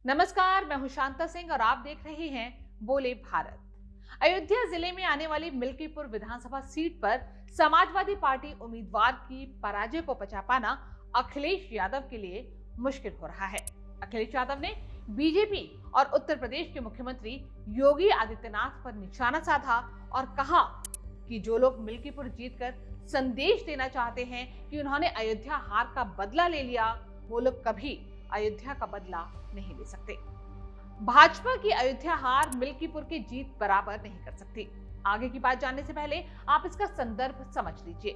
नमस्कार, मैं हूं शांता सिंह और आप देख रहे हैं बोले भारत। अयोध्या जिले में आने वाली मिल्कीपुर विधानसभा सीट पर समाजवादी पार्टी उम्मीदवार की पराजय को पचा पाना अखिलेश यादव के लिए मुश्किल हो रहा है। अखिलेश यादव ने बीजेपी और उत्तर प्रदेश के मुख्यमंत्री योगी आदित्यनाथ पर निशाना साधा और कहा कि जो लोग मिल्कीपुर जीतकर संदेश देना चाहते हैं कि उन्होंने अयोध्या हार का बदला ले लिया, वो लोग कभी अयोध्या का बदला नहीं ले सकते। भाजपा की अयोध्या हार मिल्कीपुर की जीत बराबर नहीं कर सकती। आगे की बात जानने से पहले आप इसका संदर्भ समझ लीजिए।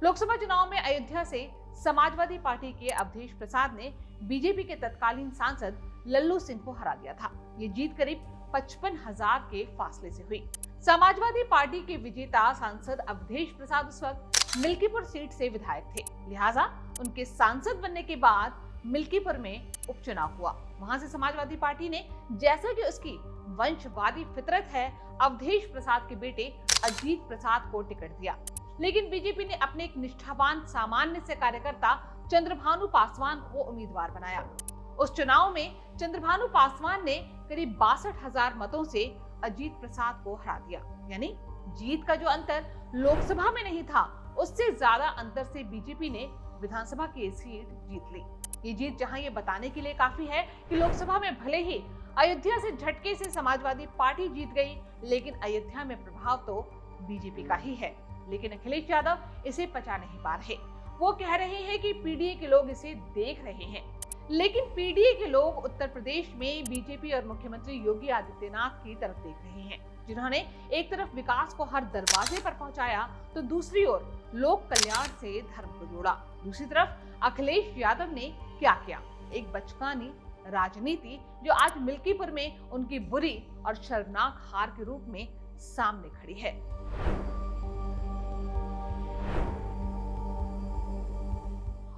लोकसभा चुनाव में अयोध्या से समाजवादी पार्टी के अवधेश प्रसाद ने बीजेपी के तत्कालीन सांसद लल्लू सिंह को हरा दिया था। ये जीत करीब 55,000 के फासले से हुई। समाजवादी पार्टी के विजेता सांसद अवधेश प्रसाद उस वक्त मिल्कीपुर सीट से विधायक थे, लिहाजा उनके सांसद बनने के बाद मिल्कीपुर में उपचुनाव हुआ। वहां से समाजवादी पार्टी ने, जैसा कि उसकी वंशवादी फितरत है, अवधेश प्रसाद के बेटे अजीत प्रसाद को टिकट दिया। लेकिन बीजेपी ने अपने एक निष्ठावान सामान्य से कार्यकर्ता चंद्रभानु पासवान को उम्मीदवार बनाया। उस चुनाव में चंद्रभानु पासवान ने करीब 62,000 मतों से अजीत प्रसाद को हरा दिया। यानी जीत का जो अंतर लोकसभा में नहीं था, उससे ज्यादा अंतर से बीजेपी ने विधानसभा की सीट जीत ली। ये जीत जहां ये बताने के लिए काफी है कि लोकसभा में भले ही अयोध्या से झटके से समाजवादी पार्टी जीत गई, लेकिन अयोध्या में प्रभाव तो बीजेपी का ही है। लेकिन अखिलेश यादव इसे पचा नहीं पा रहे। वो कह रहे हैं कि पीडीए के लोग इसे देख रहे हैं, लेकिन पीडीए के लोग उत्तर प्रदेश में बीजेपी और मुख्यमंत्री योगी आदित्यनाथ की तरफ देख रहे हैं, जिन्होंने एक तरफ विकास को हर दरवाजे पर पहुंचाया तो दूसरी ओर लोक कल्याण से धर्म को जोड़ा। दूसरी तरफ अखिलेश यादव ने क्या किया? एक बचकानी राजनीति जो आज मिल्कीपुर में उनकी बुरी और शर्मनाक हार के रूप में सामने खड़ी है।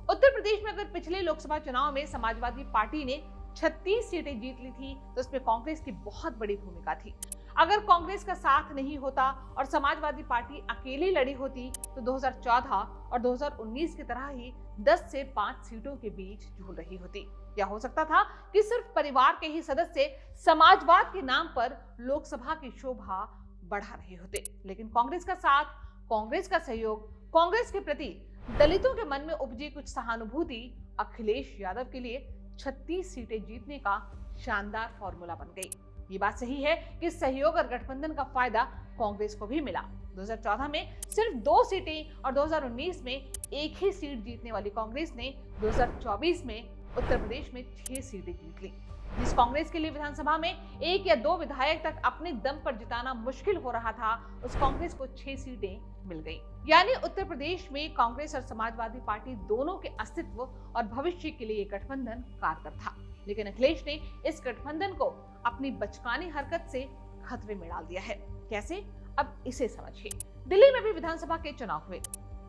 उत्तर प्रदेश में अगर पिछले लोकसभा चुनाव में समाजवादी पार्टी ने 36 सीटें जीत ली थी, तो उसमें कांग्रेस की बहुत बड़ी भूमिका थी। अगर कांग्रेस का साथ नहीं होता और समाजवादी पार्टी अकेली लड़ी होती, तो 2014 और 2019 की तरह ही 10 से 5 सीटों के बीच झूल रही होती। या हो सकता था कि सिर्फ परिवार के ही सदस्य समाजवाद के नाम पर लोकसभा की शोभा बढ़ा रहे होते। लेकिन कांग्रेस का साथ, कांग्रेस का सहयोग, कांग्रेस के प्रति दलितों के मन में उपजी कुछ सहानुभूति अखिलेश यादव के लिए 36 सीटें जीतने का शानदार फॉर्मूला बन गई। ये बात सही है कि सहयोग और गठबंधन का फायदा कांग्रेस को भी मिला। 2014 में सिर्फ 2 सीटें और 2019 में एक ही सीट जीतने वाली कांग्रेस ने 2024 में उत्तर प्रदेश में 6 सीटें जीत ली। जिस कांग्रेस के लिए विधानसभा में 1 या 2 विधायक तक अपने दम पर जिताना मुश्किल हो रहा था, उस कांग्रेस को 6 सीटें मिल गई। यानी उत्तर प्रदेश में कांग्रेस और समाजवादी पार्टी दोनों के अस्तित्व और भविष्य के लिए गठबंधन कारगर था। लेकिन अखिलेश ने इस गठबंधन को अपनी बचकानी हरकत से खतरे में डाल दिया है। कैसे? अब इसे समझिए। दिल्ली में भी विधानसभा के चुनाव हुए।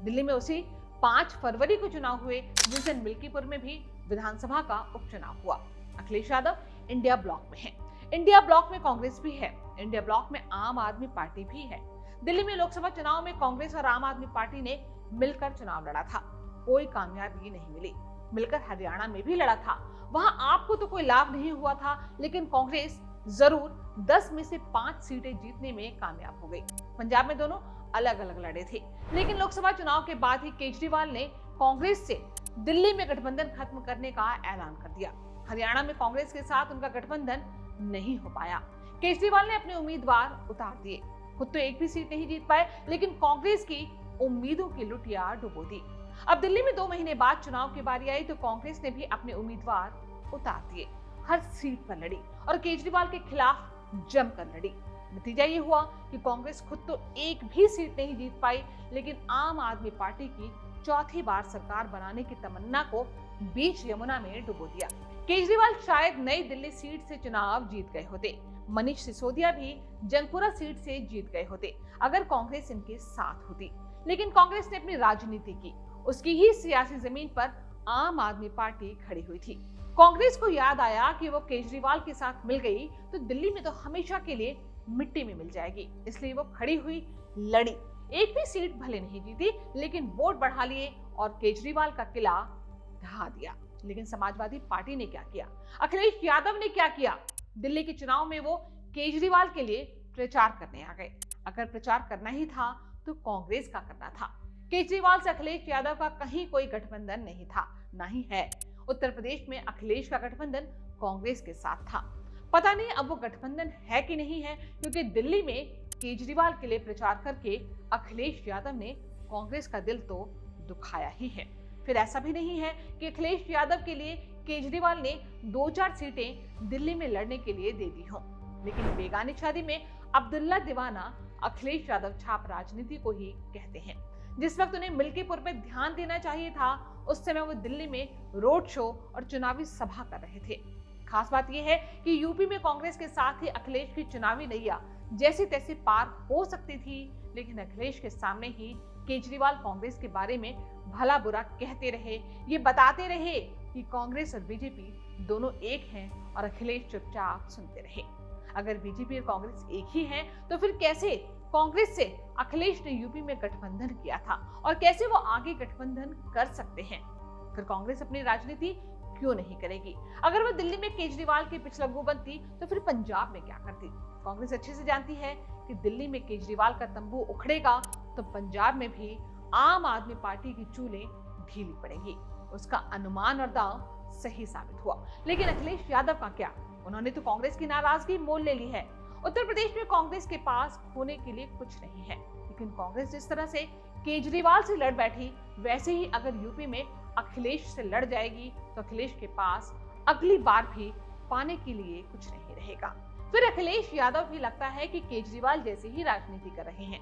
दिल्ली में उसी 5 फरवरी को चुनाव हुए, जिस दिन मिल्कीपुर में भी विधानसभा का उपचुनाव हुआ। अखिलेश यादव इंडिया ब्लॉक में है। इंडिया ब्लॉक में कांग्रेस भी है। इंडिया ब्लॉक में आम आदमी पार्टी भी है। दिल्ली में लोकसभा चुनाव में कांग्रेस और आम आदमी पार्टी ने मिलकर चुनाव लड़ा था, कोई कामयाबी नहीं मिली। मिलकर हरियाणा में भी लड़ा था, वहां आपको तो कोई लाभ नहीं हुआ था, लेकिन कांग्रेस जरूर 10 में से 5 सीटें जीतने में कामयाब हो गई। पंजाब में दोनों अलग अलग लड़े थे, लेकिन लोकसभा चुनाव के बाद ही केजरीवाल ने कांग्रेस से दिल्ली में गठबंधन खत्म करने का ऐलान कर दिया। हरियाणा में कांग्रेस के साथ उनका गठबंधन नहीं हो पाया। केजरीवाल ने अपने उम्मीदवार उतार दिए। खुद तो एक भी सीट नहीं जीत पाए, लेकिन कांग्रेस की उम्मीदों की लुटिया डुबो दी। अब दिल्ली में 2 महीने बाद चुनाव की बारी आई तो कांग्रेस ने भी अपने उम्मीदवार उतार दिए। हर सीट पर लड़ी और केजरीवाल के खिलाफ जमकर लड़ी। नतीजा ये हुआ कि कांग्रेस खुद तो एक भी सीट नहीं जीत पाई, लेकिन आम आदमी पार्टी की चौथी बार सरकार बनाने की तमन्ना को बीच यमुना में डुबो दिया। केजरीवाल शायद नई दिल्ली सीट से चुनाव जीत गए होते, मनीष सिसोदिया भी जंगपुरा सीट से जीत गए होते अगर कांग्रेस इनके साथ होती। लेकिन कांग्रेस ने अपनी राजनीति की, उसकी ही सियासी जमीन पर आम आदमी पार्टी खड़ी हुई थी। कांग्रेस को याद आया कि वो केजरीवाल के साथ मिल गई तो दिल्ली में तो हमेशा के लिए मिट्टी में मिल जाएगी, इसलिए वो खड़ी हुई, लड़ी। एक भी सीट भले नहीं जीती, लेकिन वोट बढ़ा लिए और केजरीवाल का किला ढहा दिया। लेकिन समाजवादी पार्टी ने क्या किया, अखिलेश यादव ने क्या किया? दिल्ली के चुनाव में वो केजरीवाल के लिए प्रचार करने आ गए। अगर प्रचार करना ही था तो कांग्रेस का करना था। केजरीवाल से अखिलेश यादव का कहीं कोई गठबंधन नहीं था, ना ही है। उत्तर प्रदेश में अखिलेश का गठबंधन कांग्रेस के साथ था। पता नहीं अब वो गठबंधन है कि नहीं है, क्योंकि दिल्ली में केजरीवाल के लिए प्रचार करके अखिलेश यादव ने कांग्रेस का दिल तो दुखाया ही है। फिर ऐसा भी नहीं है कि अखिलेश यादव के लिए केजरीवाल ने 2-4 सीटें दिल्ली में लड़ने के लिए दे दी हों, लेकिन बेगानी शादी में अब्दुल्ला दीवाना अखिलेश यादव छाप राजनीति को ही कहते हैं। जिस वक्त उन्हें मिल्कीपुर पर ध्यान देना चाहिए था, उस समय वो दिल्ली में रोड शो और चुनावी सभा कर रहे थे। खास बात यह है कि यूपी में कांग्रेस के साथ ही अखिलेश की चुनावी नैया जैसी तैसी पार हो सकती थी, लेकिन अखिलेश के सामने ही केजरीवाल कांग्रेस के बारे में भला बुरा कहते रहे, ये बताते रहे कि कांग्रेस और बीजेपी दोनों एक हैं, और अखिलेश चुपचाप सुनते रहे। अगर बीजेपी और कांग्रेस एक ही हैं, तो फिर कैसे कांग्रेस से अखिलेश ने यूपी में गठबंधन किया था, और कैसे वो आगे गठबंधन कर सकते हैं? फिर कांग्रेस अपनी राजनीति क्यों नहीं करेगी? अगर वो दिल्ली में केजरीवाल की पिछलग्गू बनती, तो फिर पंजाब में क्या करती? कांग्रेस अच्छे से जानती है कि दिल्ली में केजरीवाल का तंबू उखड़ेगा तो पंजाब में भी आम आदमी पार्टी की चूलें ढीली पड़ेगी। उसका अनुमान और दांव सही साबित हुआ। लेकिन अखिलेश यादव का क्या? उन्होंने तो कांग्रेस की नाराजगी मोल ले ली है। उत्तर प्रदेश में कांग्रेस के पास खोने के लिए कुछ नहीं है, लेकिन कांग्रेस जिस तरह से केजरीवाल से लड़ बैठी, वैसे ही अगर यूपी में अखिलेश से लड़ जाएगी तो अखिलेश के पास अगली बार भी पाने के लिए कुछ नहीं रहेगा। फिर अखिलेश यादव भी लगता है कि केजरीवाल जैसे ही राजनीति कर रहे हैं।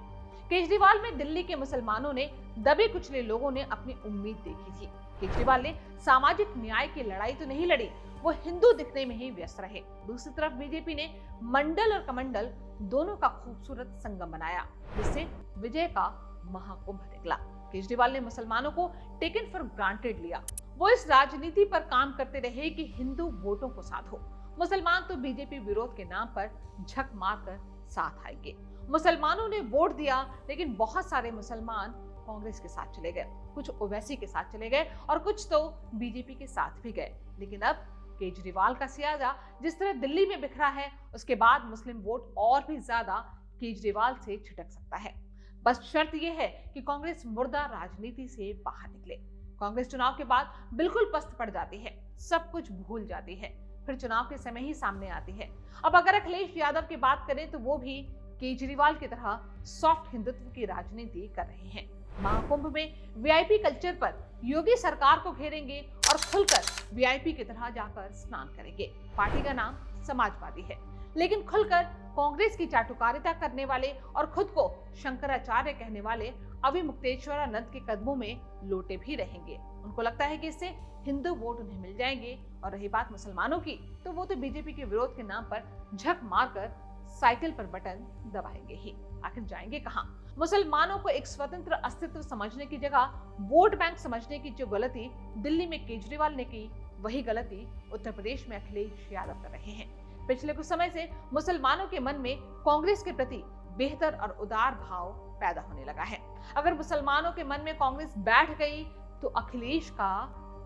केजरीवाल में दिल्ली के मुसलमानों ने, दबे कुचले लोगों ने अपनी उम्मीद देखी थी। केजरीवाल ने सामाजिक न्याय की लड़ाई तो नहीं लड़ी, वो हिंदू दिखने में ही व्यस्त रहे। दूसरी तरफ बीजेपी ने मंडल और कमंडल दोनों का खूबसूरत संगम बनाया, जिससे विजय का महाकुंभ निकला। केजरीवाल ने मुसलमानों को टेकन फॉर ग्रांटेड लिया। वो इस राजनीति पर काम करते रहे कि हिंदू वोटों को साधो। मुसलमान तो बीजेपी विरोध के नाम पर झक मारकर साथ आएंगे। मुसलमानों ने वोट दिया, लेकिन बहुत सारे मुसलमान कांग्रेस के साथ चले गए, कुछ ओवैसी के साथ चले गए और कुछ तो बीजेपी के साथ भी गए। लेकिन अब केजरीवाल का सियाजा जिस तरह दिल्ली में बिखरा है, उसके बाद मुस्लिम वोट और भी ज्यादा केजरीवाल से छिटक सकता है। बस शर्त यह है कि कांग्रेस मुर्दा राजनीति से बाहर निकले। कांग्रेस चुनाव के बाद बिल्कुल पस्त पड़ जाती है, सब कुछ भूल जाती है, फिर चुनाव के समय ही सामने आती है। अब अगर अखिलेश यादव की बात करें तो वो भी केजरीवाल की तरह सॉफ्ट हिंदुत्व की राजनीति कर रहे हैं। महाकुंभ में वीआईपी कल्चर पर योगी सरकार को घेरेंगे और खुलकर वीआईपी की तरह जाकर स्नान करेंगे। पार्टी का नाम समाजवादी है, लेकिन खुलकर कांग्रेस की चाटुकारिता करने वाले और खुद को शंकराचार्य कहने वाले अविमुक्तेश्वरानंद के कदमों में लोटे भी रहेंगे। उनको लगता है कि इससे हिंदू वोट उन्हें मिल जाएंगे। और रही बात मुसलमानों की, तो वो तो बीजेपी के विरोध के नाम पर झक मारकर साइकिल पर बटन दबाएंगे ही। आखिर जाएंगे कहां? मुसलमानों को एक स्वतंत्र अस्तित्व समझने की जगह वोट बैंक समझने की जो गलती दिल्ली में केजरीवाल ने की, वही गलती उत्तर प्रदेश में अखिलेश यादव कर रहे हैं। पिछले कुछ समय से मुसलमानों के मन में कांग्रेस के प्रति बेहतर और उदार भाव पैदा होने लगा है। अगर मुसलमानों के मन में कांग्रेस बैठ गई तो अखिलेश का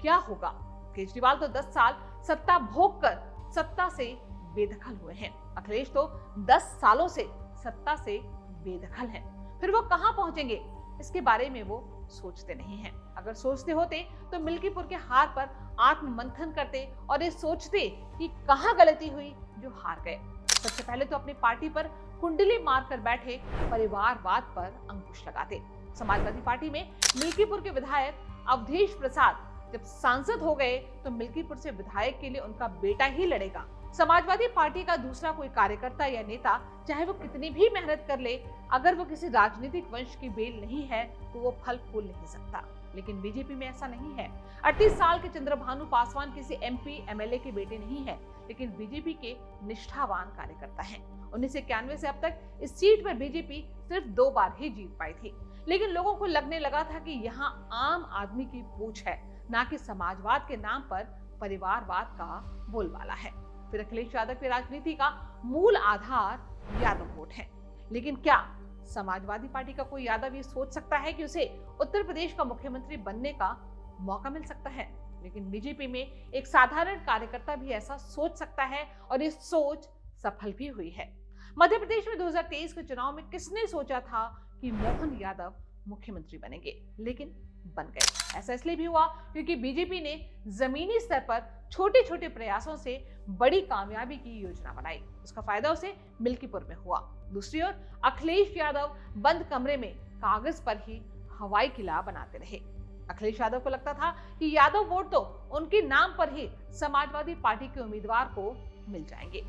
क्या होगा? केजरीवाल तो 10 साल सत्ता भोग कर सत्ता से बेदखल हुए हैं। अखिलेश तो 10 सालों से सत्ता से बेदखल हैं। फिर वो कहां पहुंचेंगे, इसके बारे में वो सोचते नहीं हैं। अगर सोचते होते तो मिल्कीपुर के हार पर आत्ममंथन करते और ये सोचते कि कहां गलती हुई जो हार गए। सबसे पहले तो अपनी पार्टी पर कुंडली मारकर बैठे परिवारवाद पर अंकुश लगाते। समाजवादी पार्टी में मिल्कीपुर के विधायक अवधेश प्रसाद जब सांसद हो गए तो मिल्कीपुर से विधायक के लिए उनका बेटा ही लड़ेगा। समाजवादी पार्टी का दूसरा कोई कार्यकर्ता या नेता, चाहे वो कितनी भी मेहनत कर ले, अगर वो किसी राजनीतिक वंश की बेल नहीं है तो वो फल फूल नहीं सकता। लेकिन बीजेपी में ऐसा नहीं है। 38 साल के चंद्रभानु पासवान किसी एमपी एमएलए के बेटे नहीं है, लेकिन बीजेपी के निष्ठावान कार्यकर्ता हैं। 1991 से अब तक इस सीट पर बीजेपी सिर्फ 2 बार ही जीत पाई थी। लेकिन लोगों को लगने लगा था कि यहाँ आम आदमी की पूछ है, ना कि समाजवाद के नाम पर परिवारवाद का बोलबाला है। फिर अखिलेश यादव की राजनीति का मूल आधार यादव वोट है। लेकिन क्या समाजवादी पार्टी का कोई यादव ये सोच सकता है कि उसे उत्तर प्रदेश का मुख्यमंत्री बनने का मौका मिल सकता है? लेकिन बीजेपी में एक साधारण कार्यकर्ता भी ऐसा सोच सकता है और ये सोच सफल भी हुई है। मध्य प्रदेश में 2023 के चुनाव में किसने सोचा था कि मोहन यादव मुख्यमंत्री बनेंगे, लेकिन बन गए। ऐसा इसलिए भी हुआ क्योंकि बीजेपी ने जमीनी स्तर पर छोटे छोटे प्रयासों से बड़ी कामयाबी की योजना बनाई। उसका फायदा उसे मिल्कीपुर में हुआ। दूसरी ओर अखिलेश यादव बंद कमरे में कागज पर ही हवाई किला बनाते रहे। अखिलेश यादव को लगता था कि यादव वोट तो उनके नाम पर ही समाजवादी पार्टी के उम्मीदवार को मिल जाएंगे,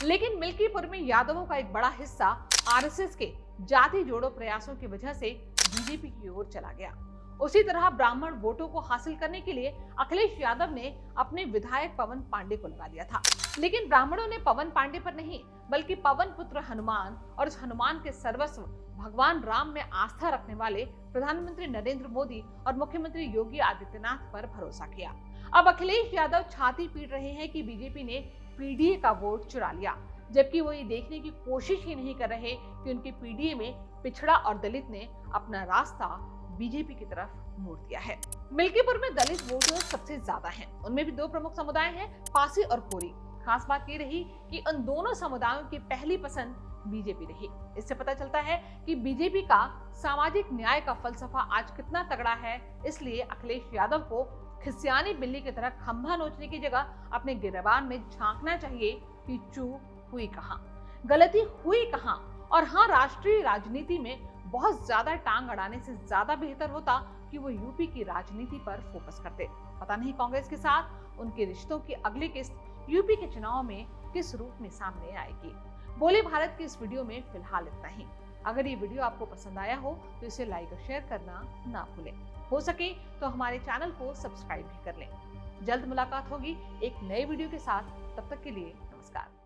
लेकिन मिल्कीपुर में यादवों का एक बड़ा हिस्सा आरएसएस के जाति जोड़ो प्रयासों की वजह से बीजेपी की ओर चला गया। उसी तरह ब्राह्मण वोटों को हासिल करने के लिए अखिलेश यादव ने अपने विधायक पवन पांडे को लगा दिया था, लेकिन ब्राह्मणों ने पवन पांडे पर नहीं बल्कि पवन पुत्र हनुमान और उस हनुमान के सर्वस्व भगवान राम में आस्था रखने वाले प्रधानमंत्री नरेंद्र मोदी और मुख्यमंत्री योगी आदित्यनाथ पर भरोसा किया। अब अखिलेश यादव छाती पीट रहे हैं कि बीजेपी ने पीडीए का वोट चुरा लिया, जबकि वो ये देखने की कोशिश ही नहीं कर रहे कि उनके पीडीए में पिछड़ा और दलित ने अपना रास्ता बीजेपी की तरफ मोड़ दिया है। मिल्कीपुर में दलित वोटर्स सबसे ज्यादा हैं। उनमें भी दो प्रमुख समुदाय हैं, पासी और कोरी। खास बात ये रही कि उन दोनों समुदायों की पहली पसंद बीजेपी रही। इससे पता चलता है कि बीजेपी का सामाजिक न्याय का फलसफा आज कितना तगड़ा है। इसलिए अखिलेश यादव को खिसियानी बिल्ली की तरह खंभा नोचने की जगह अपने गिरबान में झांकना चाहिए कि चूक हुई कहाँ, गलती हुई कहाँ। और हाँ, राष्ट्रीय राजनीति में बहुत ज्यादा टांग अड़ाने से ज्यादा बेहतर होता कि वो यूपी की राजनीति पर फोकस करते। पता नहीं कांग्रेस के साथ उनके रिश्तों की अगली किस्त यूपी के चुनाव में किस रूप में सामने आएगी। बोले भारत की इस वीडियो में फिलहाल इतना ही। अगर ये वीडियो आपको पसंद आया हो तो इसे लाइक और शेयर करना ना भूलें। हो सके तो हमारे चैनल को सब्सक्राइब भी कर लें। जल्द मुलाकात होगी एक नए वीडियो के साथ। तब तक के लिए नमस्कार।